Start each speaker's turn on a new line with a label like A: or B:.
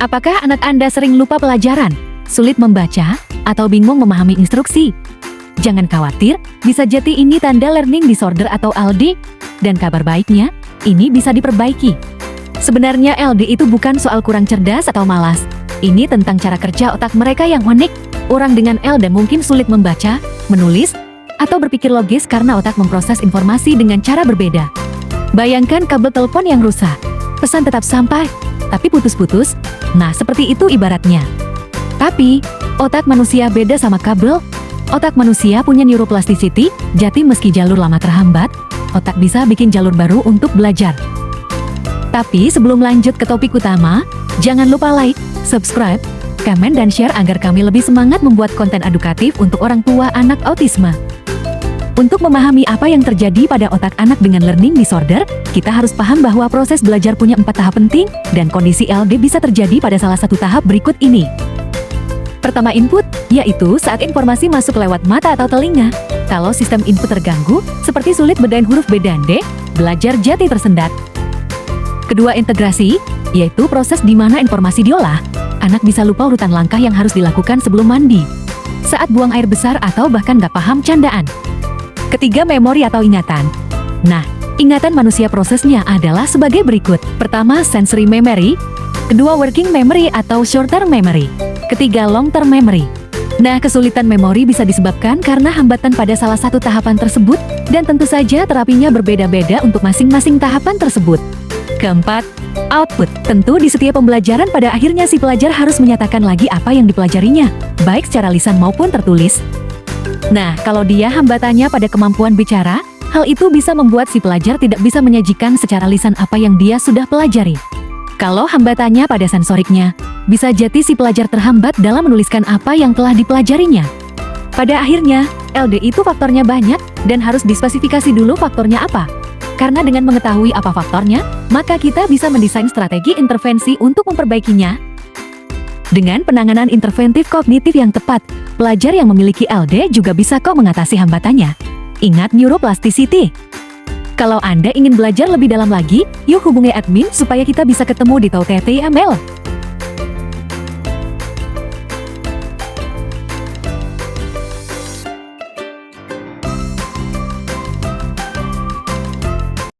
A: Apakah anak Anda sering lupa pelajaran, sulit membaca, atau bingung memahami instruksi? Jangan khawatir, bisa jadi ini tanda learning disorder atau LD. Dan kabar baiknya, ini bisa diperbaiki. Sebenarnya LD itu bukan soal kurang cerdas atau malas. Ini tentang cara kerja otak mereka yang unik. Orang dengan LD mungkin sulit membaca, menulis, atau berpikir logis karena otak memproses informasi dengan cara berbeda. Bayangkan kabel telepon yang rusak. Pesan tetap sampai, tapi putus-putus. Nah, seperti itu ibaratnya. Tapi, otak manusia beda sama kabel. Otak manusia punya neuroplasticity, jadi meski jalur lama terhambat, otak bisa bikin jalur baru untuk belajar. Tapi sebelum lanjut ke topik utama, jangan lupa like, subscribe, komen dan share agar kami lebih semangat membuat konten edukatif untuk orang tua anak autisme. Untuk memahami apa yang terjadi pada otak anak dengan learning disorder, kita harus paham bahwa proses belajar punya 4 tahap penting, dan kondisi LD bisa terjadi pada salah satu tahap berikut ini. Pertama, input, yaitu saat informasi masuk lewat mata atau telinga. Kalau sistem input terganggu, seperti sulit bedain huruf B dan D, belajar jadi tersendat. Kedua, integrasi, yaitu proses di mana informasi diolah. Anak bisa lupa urutan langkah yang harus dilakukan sebelum mandi, saat buang air besar atau bahkan gak paham candaan. Ketiga, memori atau ingatan. Nah, ingatan manusia prosesnya adalah sebagai berikut. Pertama, sensory memory. Kedua, working memory atau short-term memory. Ketiga, long-term memory. Nah, kesulitan memori bisa disebabkan karena hambatan pada salah satu tahapan tersebut, dan tentu saja terapinya berbeda-beda untuk masing-masing tahapan tersebut. Keempat, output. Tentu di setiap pembelajaran pada akhirnya si pelajar harus menyatakan lagi apa yang dipelajarinya, baik secara lisan maupun tertulis. Nah, kalau dia hambatannya pada kemampuan bicara, hal itu bisa membuat si pelajar tidak bisa menyajikan secara lisan apa yang dia sudah pelajari. Kalau hambatannya pada sensoriknya, bisa jadi si pelajar terhambat dalam menuliskan apa yang telah dipelajarinya. Pada akhirnya, LD itu faktornya banyak, dan harus dispesifikasi dulu faktornya apa. Karena dengan mengetahui apa faktornya, maka kita bisa mendesain strategi intervensi untuk memperbaikinya. Dengan penanganan interventif kognitif yang tepat, pelajar yang memiliki LD juga bisa kok mengatasi hambatannya. Ingat neuroplasticity. Kalau Anda ingin belajar lebih dalam lagi, yuk hubungi admin supaya kita bisa ketemu di TOTTML.